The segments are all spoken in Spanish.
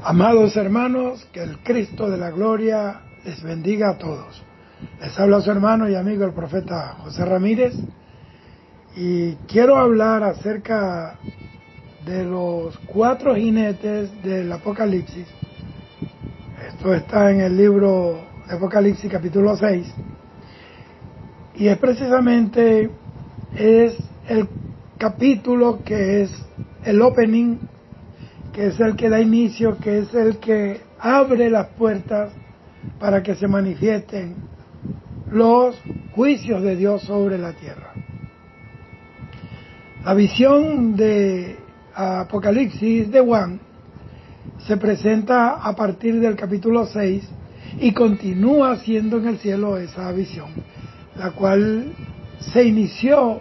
Amados hermanos, que el Cristo de la gloria les bendiga a todos. Les habla su hermano y amigo el profeta José Ramírez y quiero hablar acerca de los 4 jinetes del Apocalipsis. Esto está en el libro de Apocalipsis capítulo 6 y es precisamente el capítulo que es el opening, que es el que da inicio, que es el que abre las puertas para que se manifiesten los juicios de Dios sobre la tierra. La visión de Apocalipsis de Juan se presenta a partir del capítulo 6 y continúa siendo en el cielo esa visión, la cual se inició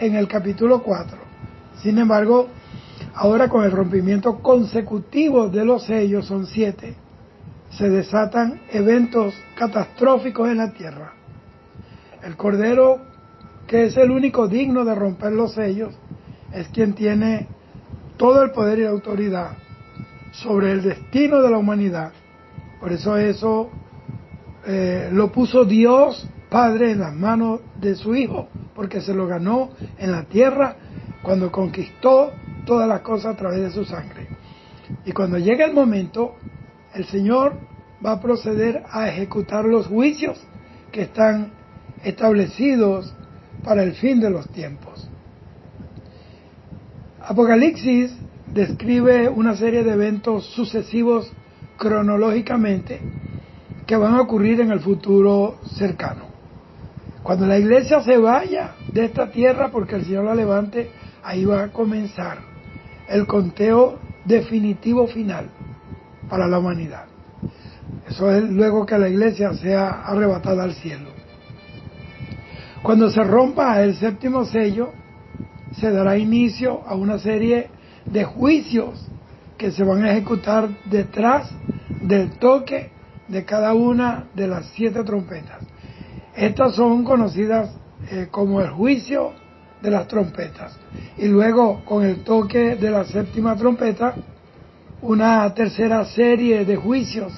en el capítulo 4. Sin embargo, ahora con el rompimiento consecutivo de los sellos, son 7, se desatan eventos catastróficos en la tierra. El Cordero, que es el único digno de romper los sellos, es quien tiene todo el poder y la autoridad sobre el destino de la humanidad. Por eso lo puso Dios Padre en las manos de su Hijo, porque se lo ganó en la tierra cuando conquistó todas las cosas a través de su sangre. Y cuando llegue el momento, el Señor va a proceder a ejecutar los juicios que están establecidos para el fin de los tiempos. Apocalipsis describe una serie de eventos sucesivos cronológicamente que van a ocurrir en el futuro cercano. Cuando la iglesia se vaya de esta tierra, porque el Señor la levante, ahí va a comenzar el conteo definitivo final para la humanidad. Eso es luego que la iglesia sea arrebatada al cielo. Cuando se rompa el 7º sello, se dará inicio a una serie de juicios que se van a ejecutar detrás del toque de cada una de las 7 trompetas. Estas son conocidas como el juicio de las trompetas. Y luego, con el toque de la 7ª trompeta, una tercera serie de juicios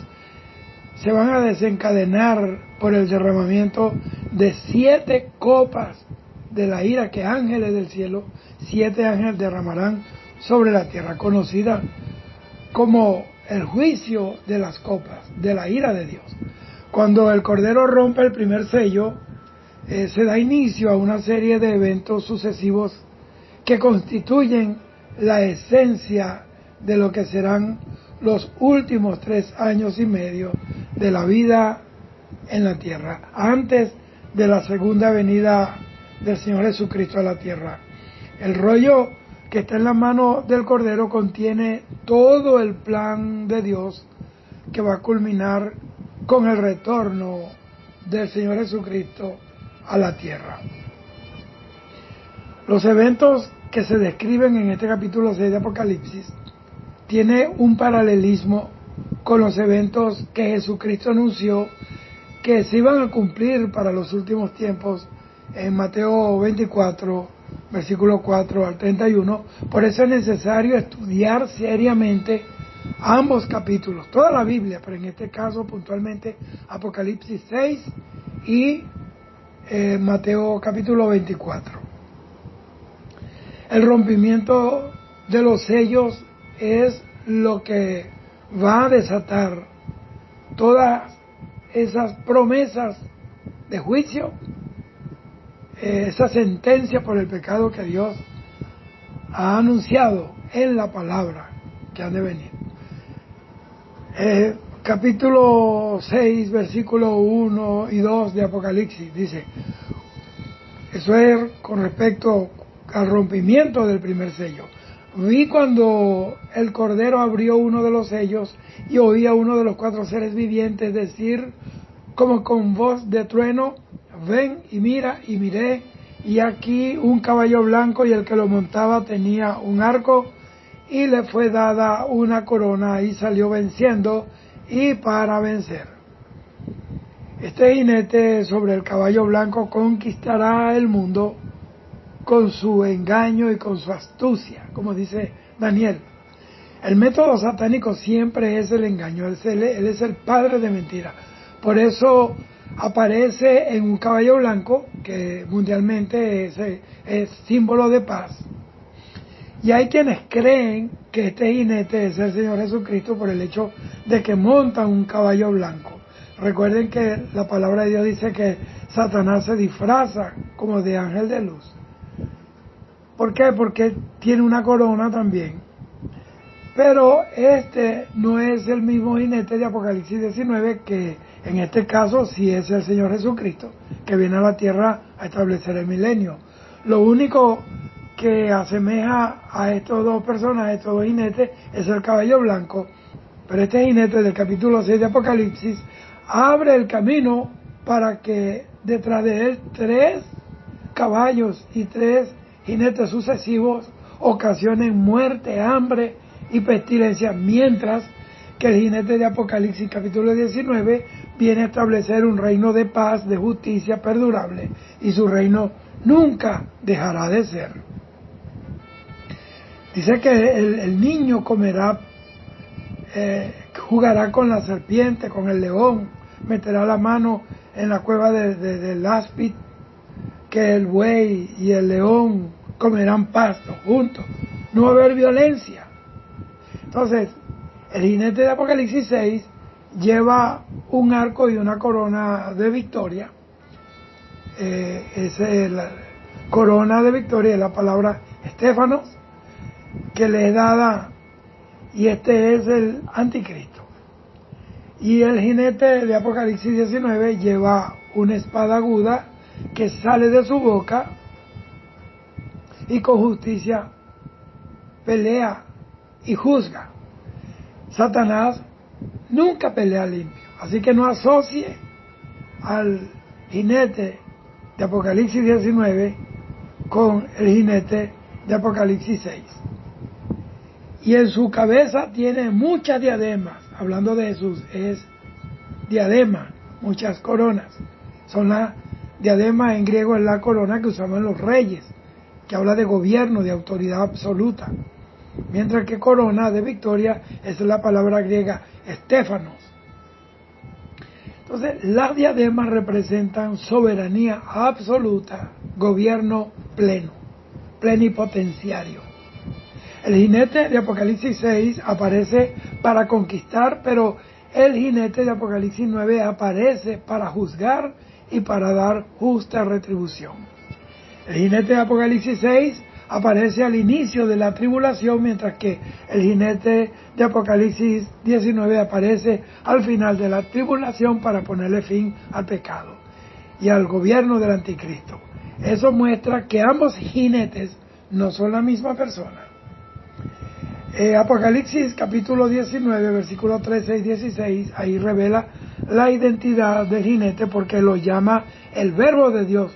se van a desencadenar por el derramamiento de 7 copas de la ira que ángeles del cielo, 7 ángeles derramarán sobre la tierra, conocida como el juicio de las copas, de la ira de Dios. Cuando el Cordero rompe el primer sello, se da inicio a una serie de eventos sucesivos que constituyen la esencia de lo que serán los últimos 3 años y medio de la vida en la tierra, antes de la segunda venida del Señor Jesucristo a la tierra. El rollo que está en la mano del Cordero contiene todo el plan de Dios que va a culminar con el retorno del Señor Jesucristo a la tierra. Los eventos que se describen en este capítulo 6 de Apocalipsis tiene un paralelismo con los eventos que Jesucristo anunció que se iban a cumplir para los últimos tiempos en Mateo 24, versículo 4 al 31. Por eso es necesario estudiar seriamente ambos capítulos, toda la Biblia, pero en este caso puntualmente Apocalipsis 6 y Mateo capítulo 24. El rompimiento de los sellos es lo que va a desatar todas esas promesas de juicio, esa sentencia por el pecado que Dios ha anunciado en la palabra que han de venir. Capítulo 6, versículo 1 y 2 de Apocalipsis dice, eso es con respecto al rompimiento del primer sello. Vi cuando el Cordero abrió uno de los sellos y oí a uno de los 4 seres vivientes decir como con voz de trueno, ven y mira, y miré, y aquí un caballo blanco y el que lo montaba tenía un arco y le fue dada una corona y salió venciendo y para vencer. Este jinete sobre el caballo blanco conquistará el mundo con su engaño y con su astucia, como dice Daniel. El método satánico siempre es el engaño, él es el padre de mentira. Por eso aparece en un caballo blanco, que mundialmente es símbolo de paz. Y hay quienes creen que este jinete es el Señor Jesucristo por el hecho de que monta un caballo blanco. Recuerden que la palabra de Dios dice que Satanás se disfraza como de ángel de luz. ¿Por qué? Porque tiene una corona también. Pero este no es el mismo jinete de Apocalipsis 19, que en este caso sí es el Señor Jesucristo, que viene a la tierra a establecer el milenio. Lo único que asemeja a estos dos personajes, estos dos jinetes, es el caballo blanco. Pero este jinete del capítulo 6 de Apocalipsis abre el camino para que detrás de él 3 caballos y 3 jinetes sucesivos ocasionen muerte, hambre y pestilencia, mientras que el jinete de Apocalipsis capítulo 19 viene a establecer un reino de paz, de justicia perdurable, y su reino nunca dejará de ser. Dice que el niño comerá, jugará con la serpiente, con el león, meterá la mano en la cueva del áspid, que el buey y el león comerán pasto juntos, no va a haber violencia. Entonces, el jinete de Apocalipsis 6 lleva un arco y una corona de victoria. La corona de victoria es la palabra estéfanos, que le es dada, y este es el anticristo. Y el jinete de Apocalipsis 19 lleva una espada aguda que sale de su boca y con justicia pelea y juzga. Satanás nunca pelea limpio, así que no asocie al jinete de Apocalipsis 19 con el jinete de Apocalipsis 6. Y en su cabeza tiene muchas diademas. Hablando de Jesús, es diadema, muchas coronas. Son las diademas, en griego es la corona que usaban los reyes, que habla de gobierno, de autoridad absoluta. Mientras que corona de victoria es la palabra griega estéfanos. Entonces, las diademas representan soberanía absoluta, gobierno pleno, plenipotenciario. El jinete de Apocalipsis 6 aparece para conquistar, pero el jinete de Apocalipsis 9 aparece para juzgar y para dar justa retribución. El jinete de Apocalipsis 6 aparece al inicio de la tribulación, mientras que el jinete de Apocalipsis 19 aparece al final de la tribulación para ponerle fin al pecado y al gobierno del anticristo. Eso muestra que ambos jinetes no son la misma persona. Apocalipsis capítulo 19, versículos 13 y 16, ahí revela la identidad del jinete porque lo llama el verbo de Dios,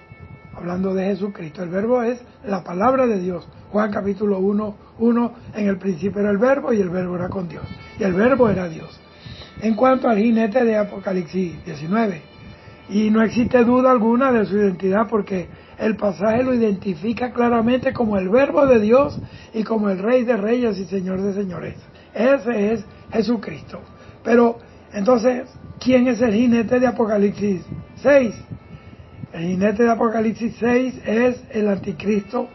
hablando de Jesucristo. El verbo es la palabra de Dios. Juan capítulo 1, en el principio era el verbo y el verbo era con Dios. Y el verbo era Dios. En cuanto al jinete de Apocalipsis 19, y no existe duda alguna de su identidad porque el pasaje lo identifica claramente como el verbo de Dios y como el Rey de Reyes y Señor de Señores. Ese es Jesucristo. Pero, entonces, ¿quién es el jinete de Apocalipsis 6? El jinete de Apocalipsis 6 es el anticristo,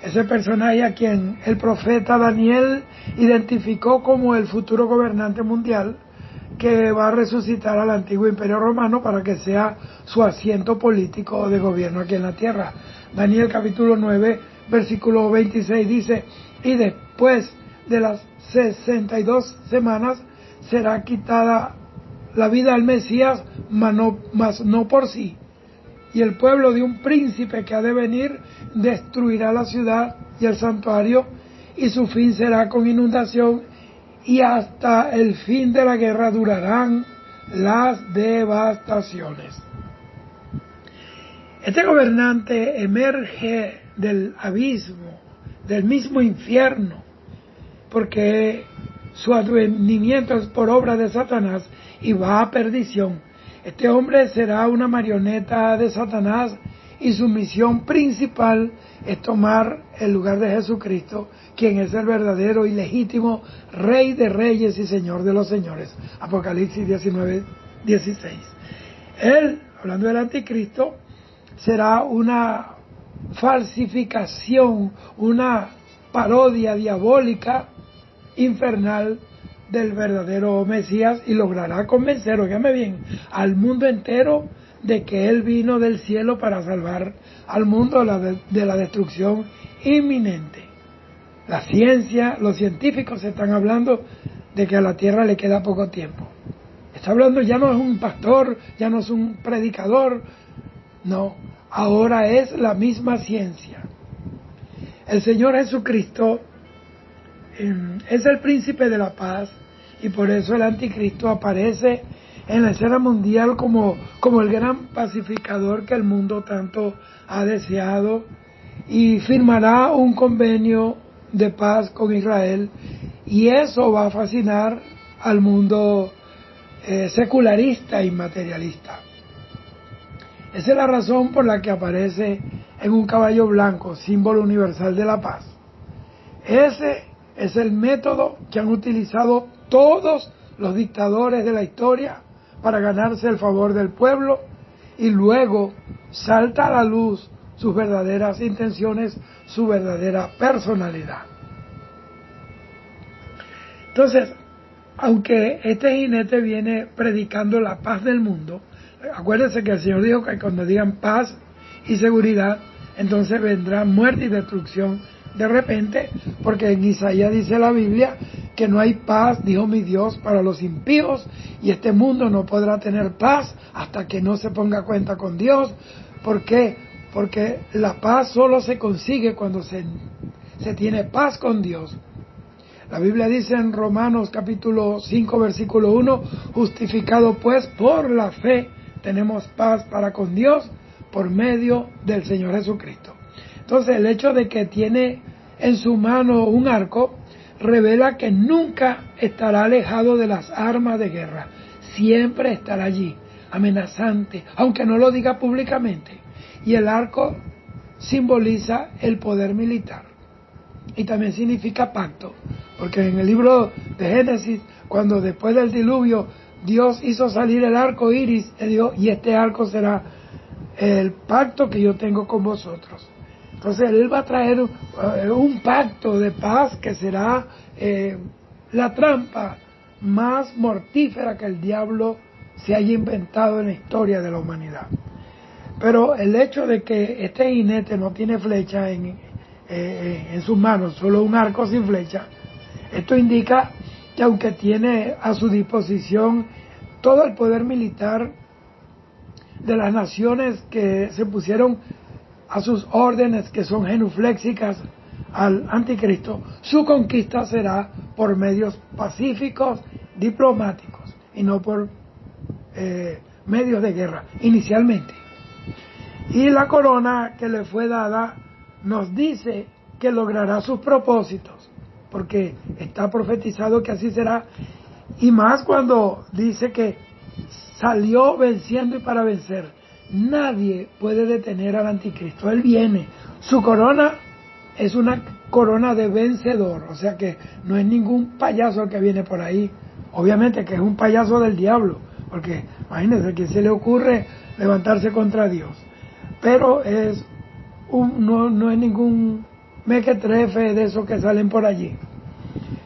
ese personaje a quien el profeta Daniel identificó como el futuro gobernante mundial, que va a resucitar al antiguo imperio romano para que sea su asiento político de gobierno aquí en la tierra. Daniel capítulo 9, versículo 26 dice: y después de las 62 semanas será quitada la vida al Mesías, mas no por sí. Y el pueblo de un príncipe que ha de venir destruirá la ciudad y el santuario, y su fin será con inundación, y hasta el fin de la guerra durarán las devastaciones. Este gobernante emerge del abismo, del mismo infierno, porque su advenimiento es por obra de Satanás y va a perdición. Este hombre será una marioneta de Satanás y su misión principal es tomar el lugar de Jesucristo, quien es el verdadero y legítimo Rey de Reyes y Señor de los Señores. Apocalipsis 19:16. Él, hablando del anticristo, será una falsificación, una parodia diabólica, infernal, del verdadero Mesías, y logrará convencer, óigame bien, al mundo entero de que Él vino del cielo para salvar al mundo de la destrucción inminente. La ciencia, los científicos están hablando de que a la tierra le queda poco tiempo. Está hablando, ya no es un pastor, ya no es un predicador, no, ahora es la misma ciencia. El Señor Jesucristo es el príncipe de la paz, y por eso el anticristo aparece en la escena mundial como el gran pacificador que el mundo tanto ha deseado, y firmará un convenio de paz con Israel, y eso va a fascinar al mundo secularista y materialista. Esa es la razón por la que aparece en un caballo blanco, símbolo universal de la paz. Ese es el método que han utilizado todos los dictadores de la historia para ganarse el favor del pueblo, y luego salta a la luz sus verdaderas intenciones, su verdadera personalidad. Entonces, aunque este jinete viene predicando la paz del mundo, acuérdense que el Señor dijo que cuando digan paz y seguridad, entonces vendrá muerte y destrucción de repente, porque en Isaías dice la Biblia que no hay paz, dijo mi Dios, para los impíos, y este mundo no podrá tener paz hasta que no se ponga a cuenta con Dios. ¿Por qué? Porque la paz solo se consigue cuando se tiene paz con Dios. La Biblia dice en Romanos capítulo 5 versículo 1, justificado pues por la fe tenemos paz para con Dios por medio del Señor Jesucristo. Entonces el hecho de que tiene en su mano un arco revela que nunca estará alejado de las armas de guerra, siempre estará allí, amenazante, aunque no lo diga públicamente. Y el arco simboliza el poder militar y también significa pacto, porque en el libro de Génesis, cuando después del diluvio Dios hizo salir el arco iris, y este arco será el pacto que yo tengo con vosotros. Entonces Él va a traer un pacto de paz que será la trampa más mortífera que el diablo se haya inventado en la historia de la humanidad. Pero el hecho de que este jinete no tiene flecha en sus manos, solo un arco sin flecha, esto indica que aunque tiene a su disposición todo el poder militar de las naciones que se pusieron a sus órdenes, que son genuflexicas al anticristo, su conquista será por medios pacíficos, diplomáticos, y no por medios de guerra, inicialmente. Y la corona que le fue dada nos dice que logrará sus propósitos, porque está profetizado que así será, y más cuando dice que salió venciendo y para vencer. Nadie puede detener al anticristo, él viene. Su corona es una corona de vencedor, o sea que no es ningún payaso el que viene por ahí. Obviamente que es un payaso del diablo, porque imagínense que se le ocurre levantarse contra Dios. Pero no es ningún mequetrefe de esos que salen por allí.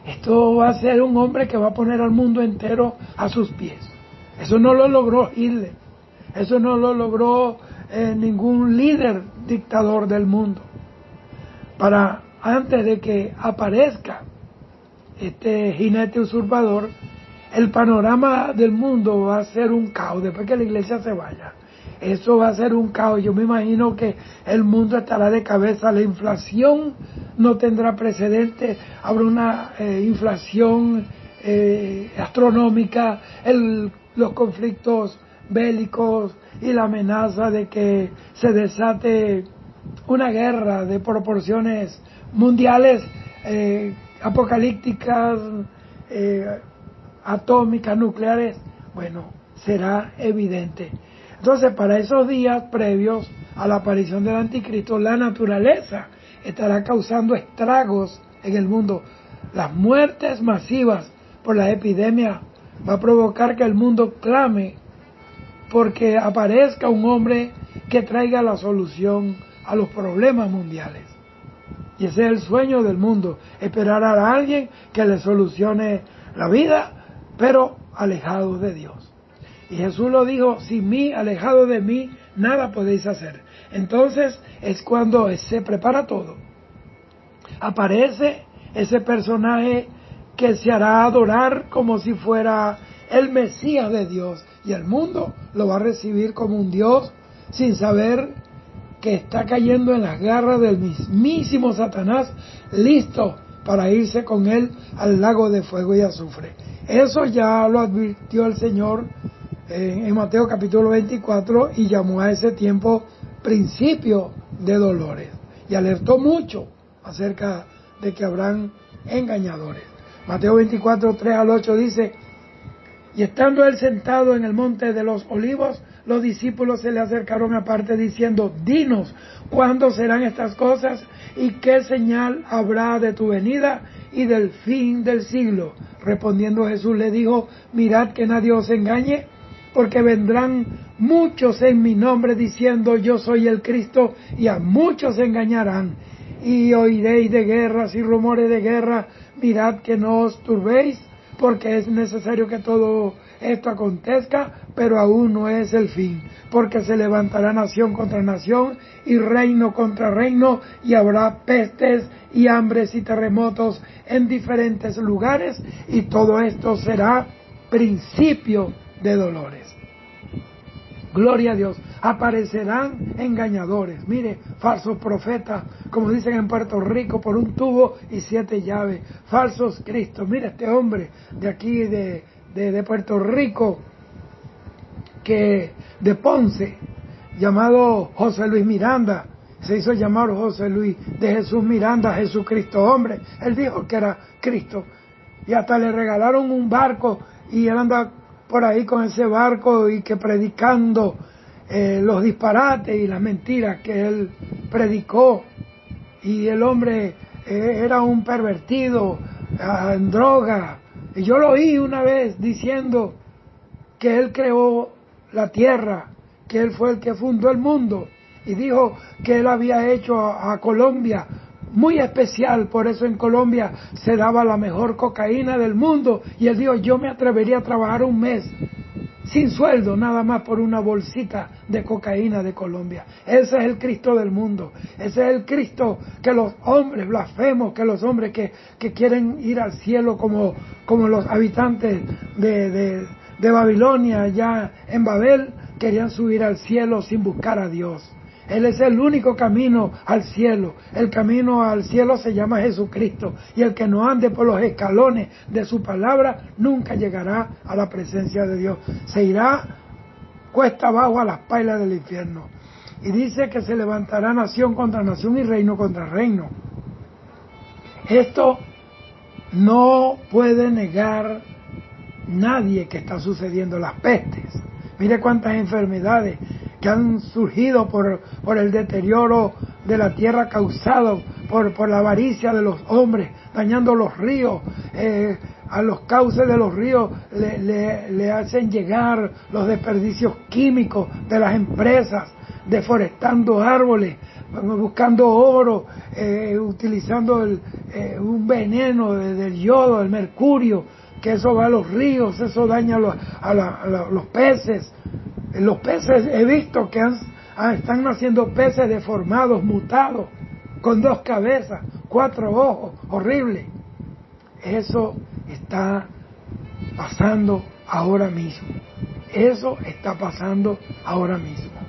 Esto va a ser un hombre que va a poner al mundo entero a sus pies. Eso no lo logró Hitler, eso no lo logró ningún líder dictador del mundo. Antes de que aparezca este jinete usurpador, el panorama del mundo va a ser un caos. Después que la iglesia se vaya, eso va a ser un caos. Yo me imagino que el mundo estará de cabeza, la inflación no tendrá precedente, habrá una inflación astronómica, los conflictos bélicos y la amenaza de que se desate una guerra de proporciones mundiales, apocalípticas, atómicas, nucleares, bueno, será evidente. Entonces, para esos días previos a la aparición del anticristo, la naturaleza estará causando estragos en el mundo. Las muertes masivas por las epidemias va a provocar que el mundo clame porque aparezca un hombre que traiga la solución a los problemas mundiales. Y ese es el sueño del mundo, esperar a alguien que le solucione la vida, pero alejado de Dios. Y Jesús lo dijo, sin mí, alejado de mí, nada podéis hacer. Entonces es cuando se prepara todo. Aparece ese personaje que se hará adorar como si fuera el Mesías de Dios. Y el mundo lo va a recibir como un Dios sin saber que está cayendo en las garras del mismísimo Satanás, listo para irse con él al lago de fuego y azufre. Eso ya lo advirtió el Señor en Mateo capítulo 24 y llamó a ese tiempo principio de dolores. Y alertó mucho acerca de que habrán engañadores. Mateo 24, 3 al 8 dice: y estando él sentado en el monte de los olivos, los discípulos se le acercaron aparte diciendo: dinos, ¿cuándo serán estas cosas? ¿Y qué señal habrá de tu venida y del fin del siglo? Respondiendo Jesús le dijo: mirad que nadie os engañe, porque vendrán muchos en mi nombre diciendo: yo soy el Cristo, y a muchos engañarán. Y oiréis de guerras y rumores de guerra, mirad que no os turbéis, porque es necesario que todo esto acontezca, pero aún no es el fin, porque se levantará nación contra nación y reino contra reino, y habrá pestes y hambres y terremotos en diferentes lugares, y todo esto será principio de dolores. Gloria a Dios. Aparecerán engañadores. Mire, falsos profetas, como dicen en Puerto Rico, por un tubo y 7 llaves. Falsos cristos. Mire, este hombre de aquí, de Puerto Rico, que de Ponce, llamado José Luis Miranda, se hizo llamar José Luis de Jesús Miranda, Jesucristo hombre. Él dijo que era Cristo. Y hasta le regalaron un barco y él anda por ahí con ese barco y que predicando los disparates y las mentiras que él predicó. Y el hombre era un pervertido, en droga. Y yo lo oí una vez diciendo que él creó la tierra, que él fue el que fundó el mundo. Y dijo que él había hecho a Colombia muy especial, por eso en Colombia se daba la mejor cocaína del mundo. Y él dijo: yo me atrevería a trabajar un mes sin sueldo, nada más por una bolsita de cocaína de Colombia. Ese es el Cristo del mundo. Ese es el Cristo que los hombres blasfemos, que los hombres que quieren ir al cielo como los habitantes de Babilonia, allá en Babel, querían subir al cielo sin buscar a Dios. Él es el único camino al cielo. El camino al cielo se llama Jesucristo. Y el que no ande por los escalones de su palabra nunca llegará a la presencia de Dios. Se irá cuesta abajo a las pailas del infierno. Y dice que se levantará nación contra nación y reino contra reino. Esto no puede negar nadie que está sucediendo. Las pestes. Mire cuántas enfermedades que han surgido por el deterioro de la tierra causado por la avaricia de los hombres, dañando los ríos. A los cauces de los ríos le hacen llegar los desperdicios químicos de las empresas, deforestando árboles, buscando oro, utilizando un veneno del yodo, el mercurio, que eso va a los ríos, eso daña a los peces. Los peces he visto que están naciendo peces deformados, mutados, con 2 cabezas, 4 ojos, horrible. Eso está pasando ahora mismo. Eso está pasando ahora mismo.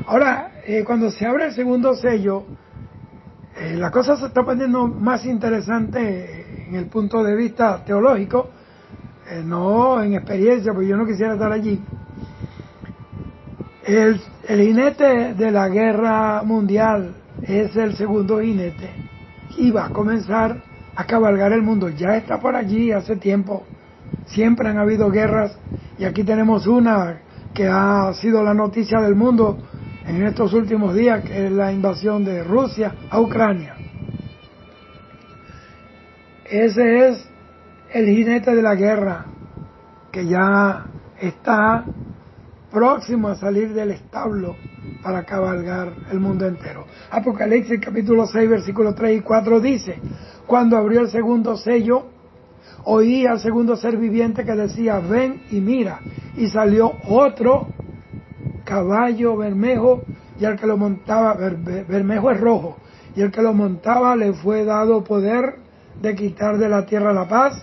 Ahora, cuando se abre el segundo sello, la cosa se está poniendo más interesante en el punto de vista teológico, no en experiencia, porque yo no quisiera estar allí. El jinete de la guerra mundial es el segundo jinete y va a comenzar a cabalgar el mundo. Ya está por allí hace tiempo. Siempre han habido guerras y aquí tenemos una que ha sido la noticia del mundo en estos últimos días, que es la invasión de Rusia a Ucrania. Ese es el jinete de la guerra, que ya está próximo a salir del establo para cabalgar el mundo entero. Apocalipsis capítulo 6, versículos 3 y 4 dice: cuando abrió el segundo sello, oí al segundo ser viviente que decía: ven y mira. Y salió otro caballo bermejo, y al que lo montaba, bermejo es rojo, y el que lo montaba le fue dado poder de quitar de la tierra la paz,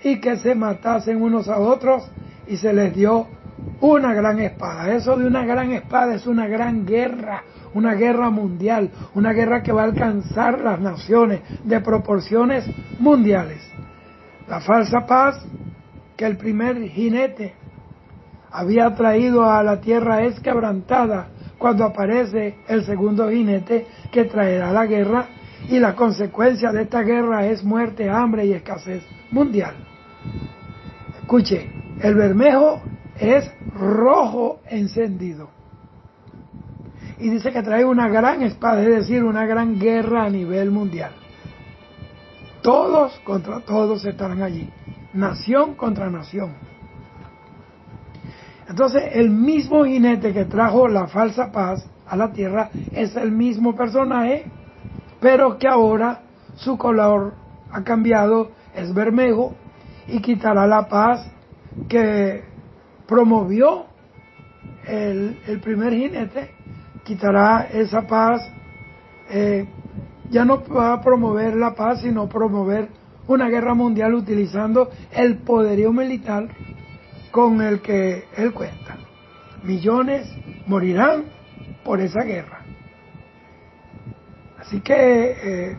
y que se matasen unos a otros, y se les dio una gran espada. Eso de una gran espada es una gran guerra, una guerra mundial, una guerra que va a alcanzar las naciones de proporciones mundiales. La falsa paz que el primer jinete había traído a la tierra es quebrantada cuando aparece el segundo jinete, que traerá la guerra, y la consecuencia de esta guerra es muerte, hambre y escasez mundial. Escuche, el bermejo es rojo encendido, y dice que trae una gran espada, es decir, una gran guerra a nivel mundial. Todos contra todos estarán allí, nación contra nación. Entonces, el mismo jinete que trajo la falsa paz a la tierra es el mismo personaje, pero que ahora su color ha cambiado, es bermejo, y quitará la paz que promovió el primer jinete, quitará esa paz. Ya no va a promover la paz, sino promover una guerra mundial utilizando el poderío militar con el que él cuenta. Millones morirán por esa guerra. Así que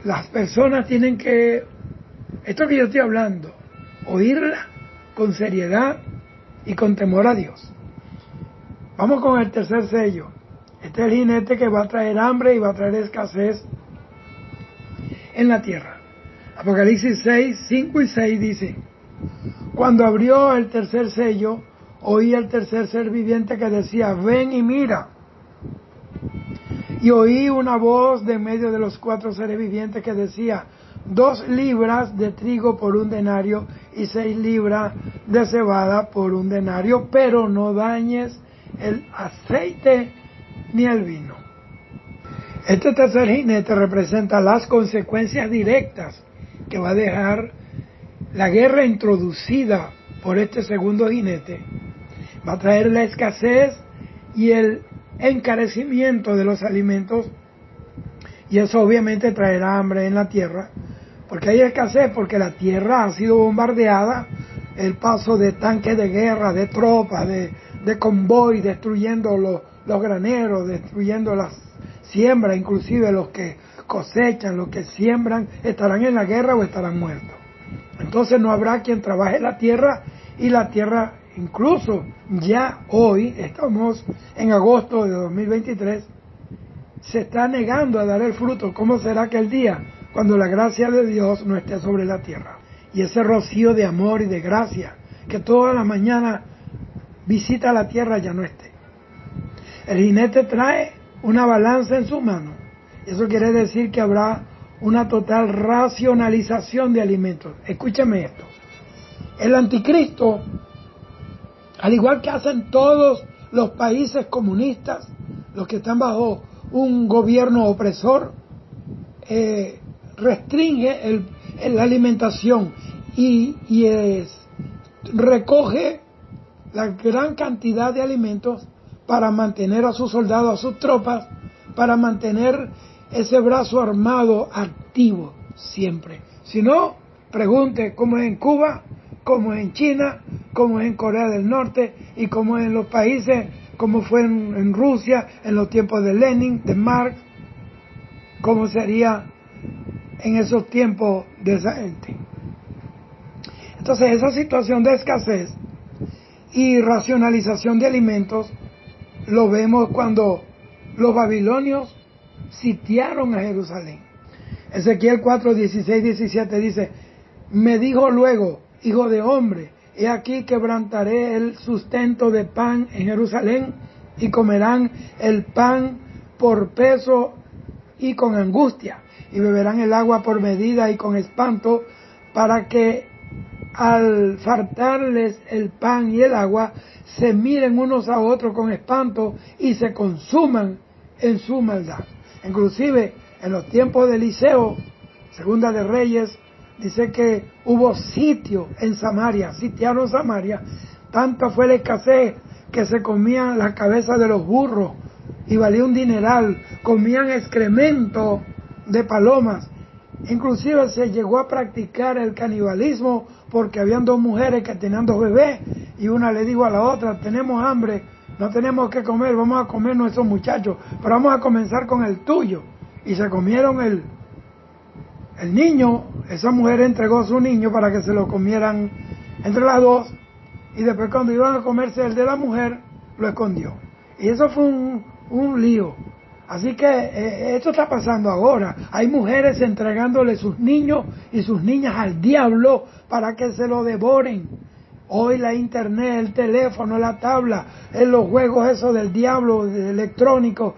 las personas tienen que, esto que yo estoy hablando, oírla con seriedad y con temor a Dios. Vamos con el tercer sello. Este es el jinete que va a traer hambre y va a traer escasez en la tierra. Apocalipsis 6, 5 y 6 dice: cuando abrió el tercer sello, oí al tercer ser viviente que decía: ven y mira. Y oí una voz de medio de los cuatro seres vivientes que decía: 2 libras de trigo por 1 denario y 6 libras de cebada por 1 denario, pero no dañes el aceite ni el vino. Este tercer jinete representa las consecuencias directas que va a dejar la guerra introducida por este segundo jinete. Va a traer la escasez y el encarecimiento de los alimentos, y eso obviamente traerá hambre en la tierra, porque hay escasez, porque la tierra ha sido bombardeada, el paso de tanques de guerra, de tropas, de convoy, destruyendo los graneros, destruyendo las siembras, inclusive los que cosechan, los que siembran, estarán en la guerra o estarán muertos. Entonces no habrá quien trabaje la tierra, y la tierra, incluso ya hoy, estamos en agosto de 2023, se está negando a dar el fruto. ¿Cómo será aquel día cuando la gracia de Dios no esté sobre la tierra? Y ese rocío de amor y de gracia que toda la mañana visita la tierra ya no esté. El jinete trae una balanza en su mano. Eso quiere decir que habrá una total racionalización de alimentos. Escúchame esto. El anticristo, al igual que hacen todos los países comunistas, los que están bajo un gobierno opresor, restringe la alimentación y recoge la gran cantidad de alimentos para mantener a sus soldados, a sus tropas, para mantener ese brazo armado activo siempre. Si no, pregunte cómo es en Cuba, cómo es en China, cómo es en Corea del Norte y cómo es en los países, cómo fue en Rusia en los tiempos de Lenin, de Marx, cómo sería en esos tiempos de esa gente. Entonces, esa situación de escasez y racionalización de alimentos lo vemos cuando los babilonios sitiaron a Jerusalén. Ezequiel 4, 16, 17 dice: me dijo luego: hijo de hombre, he aquí quebrantaré el sustento de pan en Jerusalén, y comerán el pan por peso y con angustia, y beberán el agua por medida y con espanto, para que al faltarles el pan y el agua, se miren unos a otros con espanto y se consuman en su maldad. Inclusive en los tiempos de Eliseo, Segunda de Reyes, dice que hubo sitio en Samaria, sitiaron Samaria, tanta fue la escasez que se comían las cabezas de los burros y valía un dineral, comían excremento de palomas. Inclusive se llegó a practicar el canibalismo porque habían dos mujeres que tenían dos bebés y una le dijo a la otra: tenemos hambre, no tenemos que comer, vamos a comer nuestros muchachos, pero vamos a comenzar con el tuyo. Y se comieron el niño. Esa mujer entregó su niño para que se lo comieran entre las dos, y después cuando iban a comerse el de la mujer, lo escondió. Y eso fue un lío. Así que esto está pasando ahora. Hay mujeres entregándole sus niños y sus niñas al diablo para que se lo devoren. Hoy la internet, el teléfono, la tabla, los juegos esos del diablo electrónicos,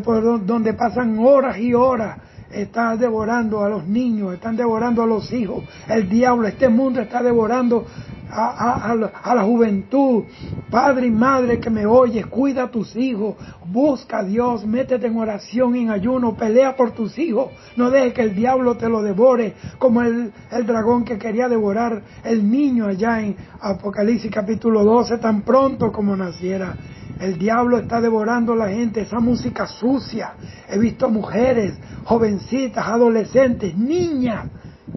por donde pasan horas y horas, están devorando a los niños, están devorando a los hijos. El diablo, este mundo está devorando a la juventud. Padre y madre que me oyes, cuida a tus hijos, busca a Dios, métete en oración, en ayuno, pelea por tus hijos. No dejes que el diablo te lo devore, como el dragón que quería devorar el niño allá en Apocalipsis capítulo 12, tan pronto como naciera. El diablo está devorando a la gente, esa música sucia. He visto mujeres, jovencitas, adolescentes, niñas,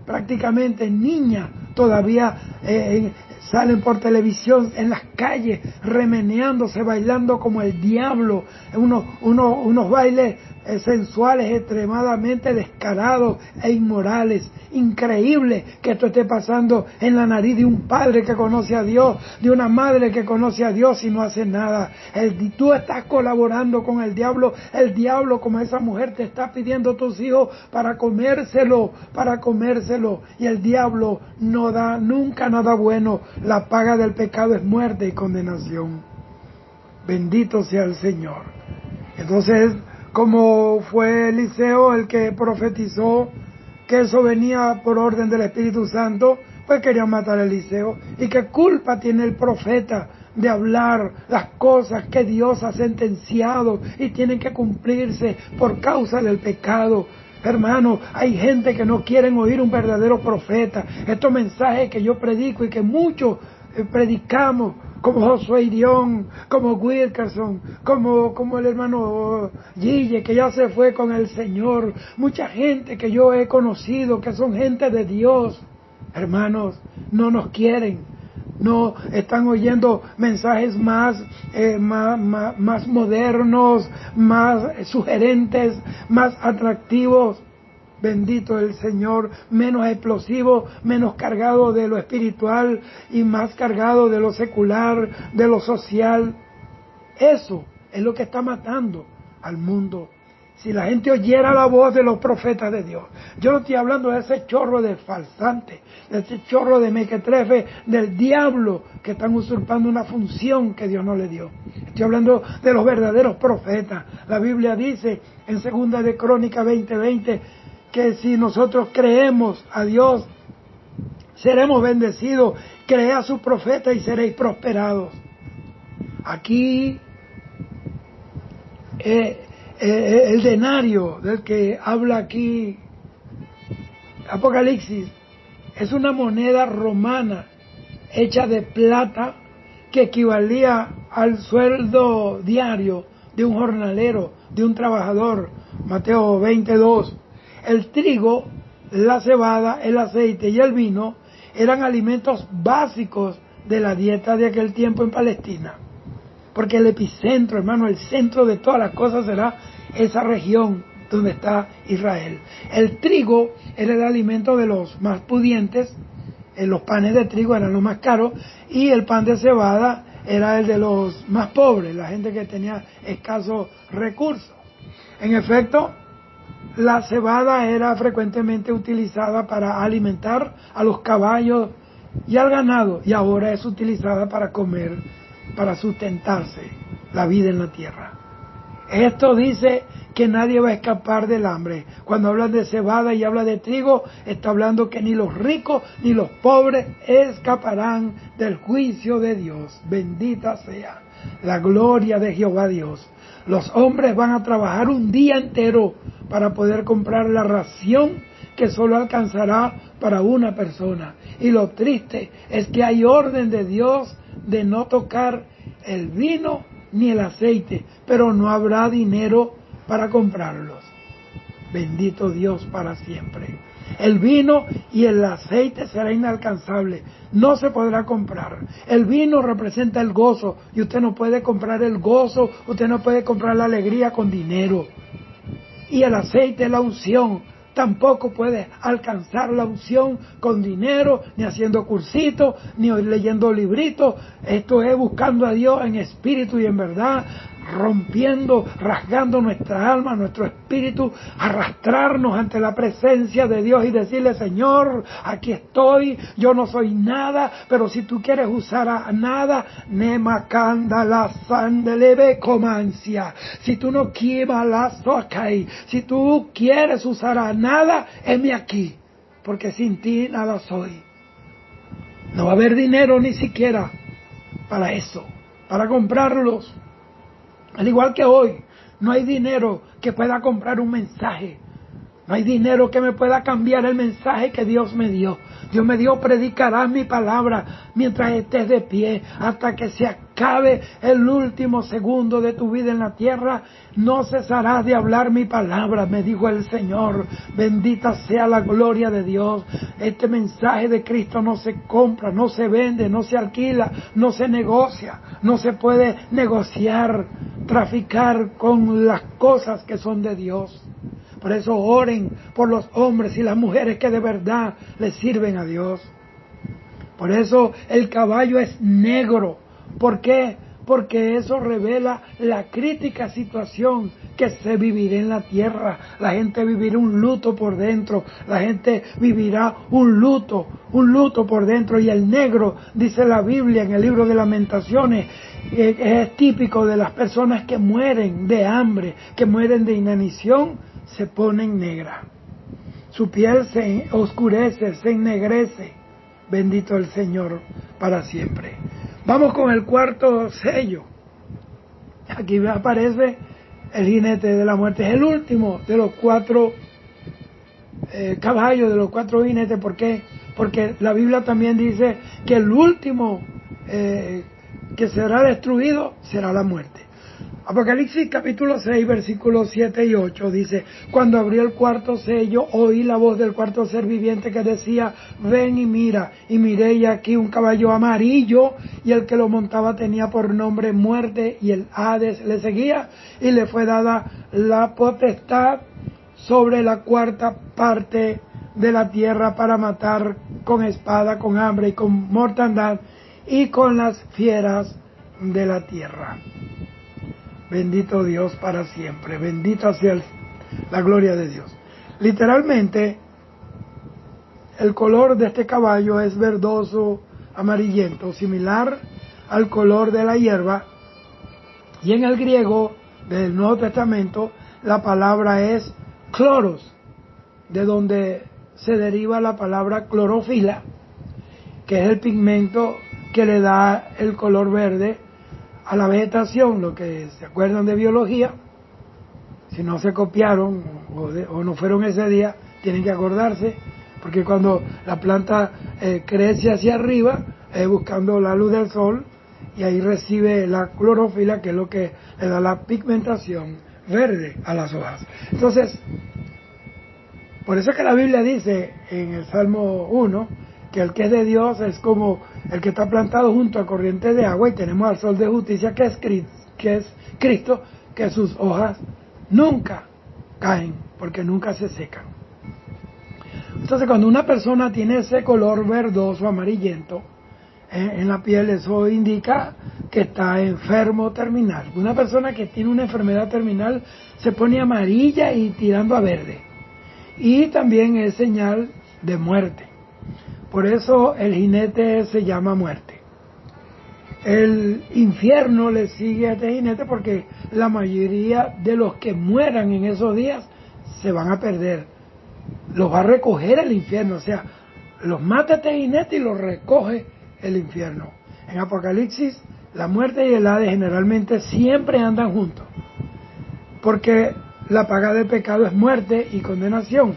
prácticamente niñas, todavía salen por televisión en las calles, remeneándose, bailando como el diablo, unos bailes sensuales extremadamente descarados e inmorales. Increíble que esto esté pasando en la nariz de un padre que conoce a Dios, de una madre que conoce a Dios y no hace nada. Tú estás colaborando con el diablo como esa mujer te está pidiendo tus hijos para comérselo, y el diablo no da nunca nada bueno. La paga del pecado es muerte y condenación. Bendito sea el Señor. Entonces, como fue Eliseo el que profetizó que eso venía por orden del Espíritu Santo, pues querían matar a Eliseo. ¿Y qué culpa tiene el profeta de hablar las cosas que Dios ha sentenciado y tienen que cumplirse por causa del pecado? Hermano, hay gente que no quieren oír un verdadero profeta. Estos mensajes que yo predico y que muchos predicamos, como Josué Irión, como Wilkerson, como el hermano Gille, que ya se fue con el Señor, mucha gente que yo he conocido, que son gente de Dios, hermanos, no nos quieren, no están oyendo mensajes más modernos, más sugerentes, más atractivos. Bendito el Señor, menos explosivo, menos cargado de lo espiritual y más cargado de lo secular, de lo social. Eso es lo que está matando al mundo. Si la gente oyera la voz de los profetas de Dios. Yo no estoy hablando de ese chorro de falsantes, de ese chorro de mequetrefe del diablo que están usurpando una función que Dios no le dio. Estoy hablando de los verdaderos profetas. La Biblia dice en 2 de Crónicas 20:20 que si nosotros creemos a Dios, seremos bendecidos. Creed a sus profetas y seréis prosperados. Aquí el denario del que habla aquí Apocalipsis es una moneda romana hecha de plata que equivalía al sueldo diario de un jornalero, de un trabajador. Mateo 22. El trigo, la cebada, el aceite y el vino eran alimentos básicos de la dieta de aquel tiempo en Palestina. Porque el epicentro, hermano, el centro de todas las cosas será esa región donde está Israel. El trigo era el alimento de los más pudientes, los panes de trigo eran los más caros, y el pan de cebada era el de los más pobres, la gente que tenía escasos recursos. En efecto, la cebada era frecuentemente utilizada para alimentar a los caballos y al ganado, y ahora es utilizada para comer, para sustentarse la vida en la tierra. Esto dice que nadie va a escapar del hambre. Cuando habla de cebada y habla de trigo, está hablando que ni los ricos ni los pobres escaparán del juicio de Dios. Bendita sea la gloria de Jehová Dios. Los hombres van a trabajar un día entero para poder comprar la ración que solo alcanzará para una persona. Y lo triste es que hay orden de Dios de no tocar el vino ni el aceite, pero no habrá dinero para comprarlos. Bendito Dios para siempre. El vino y el aceite será inalcanzable, no se podrá comprar. El vino representa el gozo y usted no puede comprar el gozo, usted no puede comprar la alegría con dinero. Y el aceite, la unción, tampoco puede alcanzar la unción con dinero, ni haciendo cursitos, ni leyendo libritos. Esto es buscando a Dios en espíritu y en verdad, rompiendo, rasgando nuestra alma, nuestro espíritu, arrastrarnos ante la presencia de Dios y decirle: Señor, aquí estoy, yo no soy nada, pero si tú quieres usar a nada, nemakanda la sandelebe comancia. Si tú no quieres la sokai, si tú quieres usar a nada, heme aquí, porque sin ti nada soy. No va a haber dinero ni siquiera para eso, para comprarlos. Al igual que hoy, no hay dinero que pueda comprar un mensaje. No hay dinero que me pueda cambiar el mensaje que Dios me dio. Dios me dio: predicarás mi palabra mientras estés de pie, hasta que se acabe el último segundo de tu vida en la tierra. No cesarás de hablar mi palabra, me dijo el Señor. Bendita sea la gloria de Dios. Este mensaje de Cristo no se compra, no se vende, no se alquila, no se negocia. No se puede negociar, traficar con las cosas que son de Dios. Por eso oren por los hombres y las mujeres que de verdad les sirven a Dios. Por eso el caballo es negro. ¿Por qué? Porque eso revela la crítica situación que se vivirá en la tierra. La gente vivirá un luto por dentro. La gente vivirá un luto por dentro. Y el negro, dice la Biblia en el libro de Lamentaciones, es típico de las personas que mueren de hambre, que mueren de inanición, se ponen negra. Su piel se oscurece, se ennegrece. Bendito el Señor para siempre. Vamos con el cuarto sello. Aquí aparece el jinete de la muerte. Es el último de los 4 caballos, de los 4 jinetes. ¿Por qué? Porque la Biblia también dice que el último que será destruido será la muerte. Apocalipsis capítulo 6, versículos 7 y 8 dice: cuando abrió el cuarto sello, oí la voz del cuarto ser viviente que decía: ven y mira. Y miré, y aquí un caballo amarillo, y el que lo montaba tenía por nombre Muerte, y el Hades le seguía, y le fue dada la potestad sobre la cuarta parte de la tierra para matar con espada, con hambre y con mortandad, y con las fieras de la tierra. Bendito Dios para siempre, bendita sea la gloria de Dios. Literalmente, el color de este caballo es verdoso, amarillento, similar al color de la hierba. Y en el griego del Nuevo Testamento, la palabra es cloros, de donde se deriva la palabra clorofila, que es el pigmento que le da el color verde a la vegetación. Lo que se acuerdan de biología, si no se copiaron o no fueron ese día, tienen que acordarse, porque cuando la planta crece hacia arriba, buscando la luz del sol, y ahí recibe la clorofila, que es lo que le da la pigmentación verde a las hojas. Entonces, por eso es que la Biblia dice en el Salmo 1, que el que es de Dios es como el que está plantado junto a corrientes de agua, y tenemos al sol de justicia que es Cristo, que sus hojas nunca caen, porque nunca se secan. Entonces, cuando una persona tiene ese color verdoso, amarillento, en la piel, eso indica que está enfermo terminal. Una persona que tiene una enfermedad terminal se pone amarilla y tirando a verde. Y también es señal de muerte. Por eso el jinete se llama muerte. El infierno le sigue a este jinete porque la mayoría de los que mueran en esos días se van a perder. Los va a recoger el infierno, o sea, los mata este jinete y los recoge el infierno. En Apocalipsis, la muerte y el Hades generalmente siempre andan juntos, porque la paga del pecado es muerte y condenación.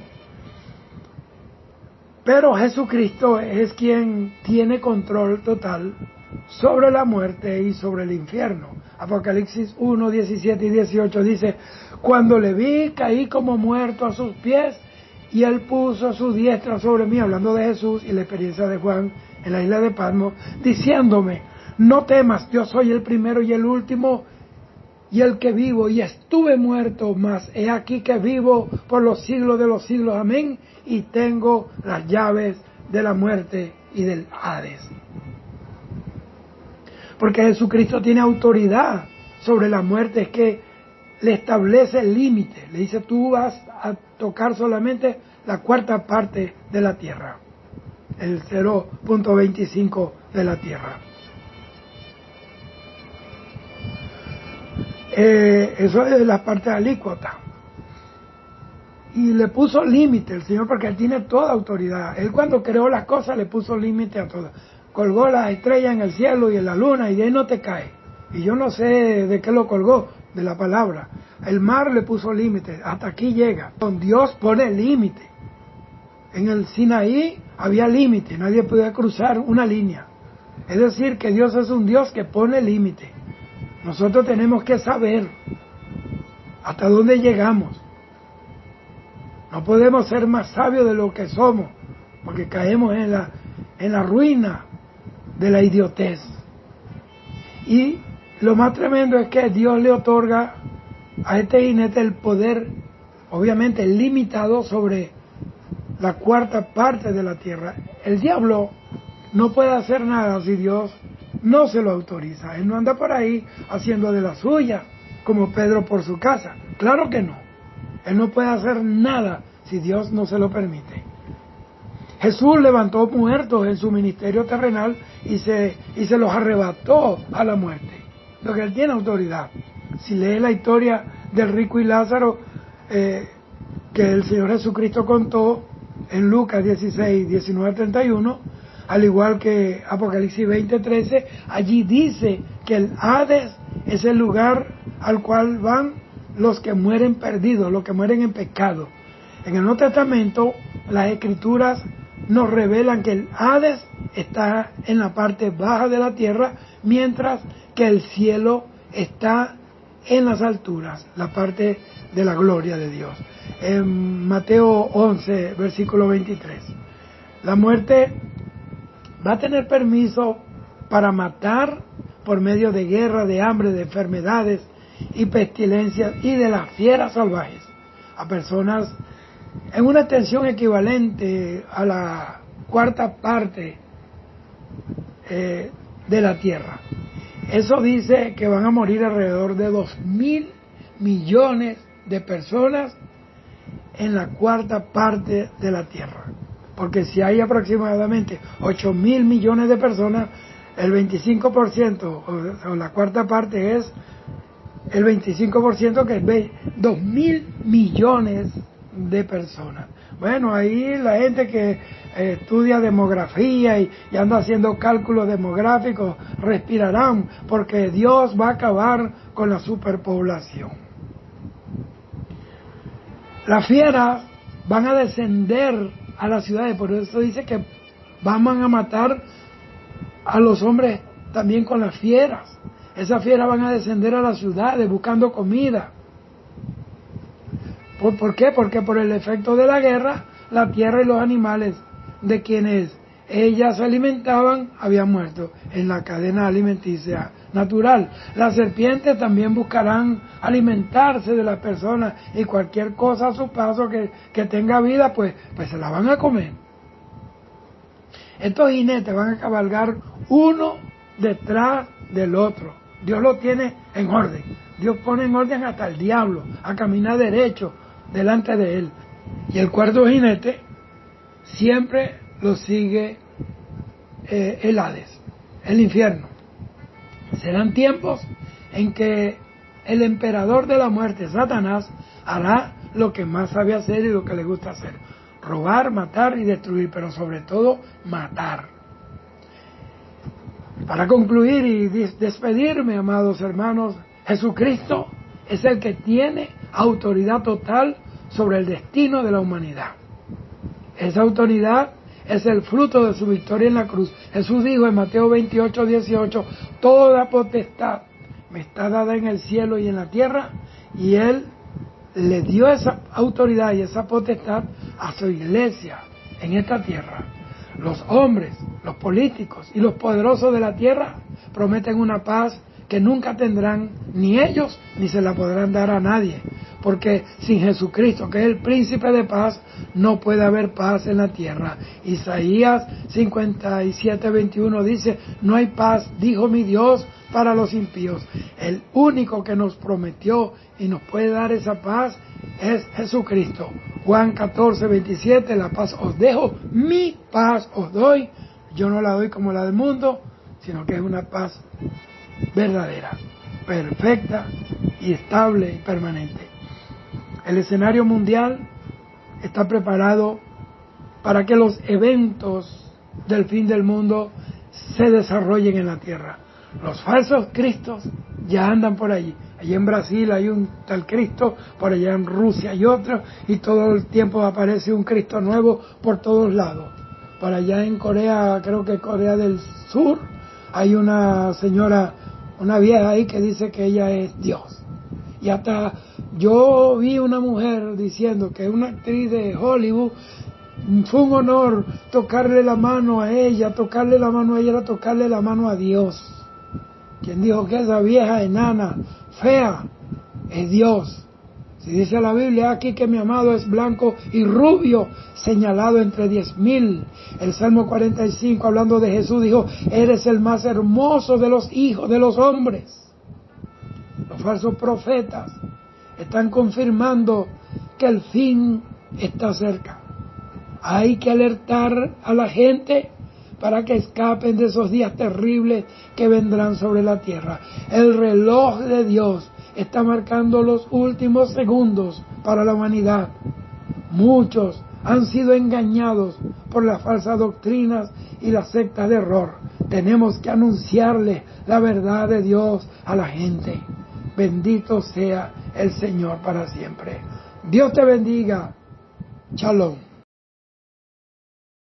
Pero Jesucristo es quien tiene control total sobre la muerte y sobre el infierno. Apocalipsis 1, 17 y 18 dice: cuando le vi, caí como muerto a sus pies, y él puso su diestra sobre mí, hablando de Jesús y la experiencia de Juan en la isla de Patmos, diciéndome: no temas, yo soy el primero y el último, y el que vivo, y estuve muerto, mas he aquí que vivo por los siglos de los siglos, amén, y tengo las llaves de la muerte y del Hades. Porque Jesucristo tiene autoridad sobre la muerte, es que le establece el límite, le dice: tú vas a tocar solamente la cuarta parte de la tierra, el 0.25 de la tierra. Eso es la parte alícuota. Y le puso límite el Señor, porque Él tiene toda autoridad. Él, cuando creó las cosas, le puso límite a todo. Colgó las estrellas en el cielo y en la luna, y de ahí no te cae. Y yo no sé de qué lo colgó, de la palabra. El mar le puso límite, hasta aquí llega. Dios pone límite. En el Sinaí había límite, nadie podía cruzar una línea. Es decir, que Dios es un Dios que pone límite. Nosotros tenemos que saber hasta dónde llegamos. No podemos ser más sabios de lo que somos, porque caemos en la ruina de la idiotez. Y lo más tremendo es que Dios le otorga a este jinete el poder, obviamente limitado, sobre la cuarta parte de la tierra. El diablo no puede hacer nada si Dios no se lo autoriza. Él no anda por ahí haciendo de la suya, como Pedro por su casa. Claro que no. Él no puede hacer nada si Dios no se lo permite. Jesús levantó muertos en su ministerio terrenal y se los arrebató a la muerte, porque Él tiene autoridad. Si lee la historia del rico y Lázaro, que el Señor Jesucristo contó en Lucas 16, 19, 31, al igual que Apocalipsis 20, 13, allí dice que el Hades es el lugar al cual van los que mueren perdidos, los que mueren en pecado. En el Nuevo Testamento, las Escrituras nos revelan que el Hades está en la parte baja de la tierra, mientras que el cielo está en las alturas, la parte de la gloria de Dios. En Mateo 11, versículo 23. La muerte va a tener permiso para matar por medio de guerra, de hambre, de enfermedades y pestilencias y de las fieras salvajes a personas en una extensión equivalente a la cuarta parte de la tierra. Eso dice que van a morir alrededor de 2.000 millones de personas en la cuarta parte de la tierra. Porque si hay aproximadamente 8.000 millones de personas, el 25% o la cuarta parte es el 25%, que es 2.000 millones de personas. Bueno, ahí la gente que estudia demografía y anda haciendo cálculos demográficos respirarán, porque Dios va a acabar con la superpoblación. Las fieras van a descender a las ciudades, por eso dice que van a matar a los hombres también con las fieras. Esas fieras van a descender a las ciudades buscando comida. ¿Por qué? Porque por el efecto de la guerra, la tierra y los animales de quienes ellas se alimentaban habían muerto en la cadena alimenticia natural. Las serpientes también buscarán alimentarse de las personas, y cualquier cosa a su paso que tenga vida, pues se la van a comer. Estos jinetes van a cabalgar uno detrás del otro. Dios lo tiene en orden. Dios pone en orden hasta el diablo a caminar derecho delante de él. Y el cuarto jinete siempre lo sigue el Hades, el infierno. Serán tiempos en que el emperador de la muerte, Satanás, hará lo que más sabe hacer y lo que le gusta hacer: robar, matar y destruir, pero sobre todo matar. Para concluir y despedirme, amados hermanos, Jesucristo es el que tiene autoridad total sobre el destino de la humanidad. Esa autoridad es el fruto de su victoria en la cruz. Jesús dijo en Mateo 28:18, toda potestad me está dada en el cielo y en la tierra, y Él le dio esa autoridad y esa potestad a su iglesia en esta tierra. Los hombres, los políticos y los poderosos de la tierra prometen una paz que nunca tendrán ni ellos ni se la podrán dar a nadie, porque sin Jesucristo, que es el príncipe de paz, no puede haber paz en la tierra. Isaías 57:21 dice, no hay paz, dijo mi Dios, para los impíos. El único que nos prometió y nos puede dar esa paz es Jesucristo. Juan 14:27, la paz os dejo, mi paz os doy. Yo no la doy como la del mundo, sino que es una paz verdadera, perfecta y estable y permanente. El escenario mundial está preparado para que los eventos del fin del mundo se desarrollen en la tierra. Los falsos cristos ya andan por allí. Allí en Brasil hay un tal Cristo, por allá en Rusia hay otro, y todo el tiempo aparece un Cristo nuevo por todos lados. Por allá en Corea, creo que Corea del Sur, hay una señora, una vieja ahí que dice que ella es Dios. Y hasta yo vi una mujer diciendo que una actriz de Hollywood, fue un honor tocarle la mano a ella, tocarle la mano a ella era tocarle la mano a Dios. Quien dijo que esa vieja enana, fea, es Dios. Si dice la Biblia aquí que mi amado es blanco y rubio, señalado entre 10,000. El Salmo 45, hablando de Jesús, dijo, eres el más hermoso de los hijos de los hombres. Los falsos profetas están confirmando que el fin está cerca. Hay que alertar a la gente para que escapen de esos días terribles que vendrán sobre la tierra. El reloj de Dios está marcando los últimos segundos para la humanidad. Muchos han sido engañados por las falsas doctrinas y las sectas de error. Tenemos que anunciarle la verdad de Dios a la gente. Bendito sea el Señor para siempre. Dios te bendiga. Shalom.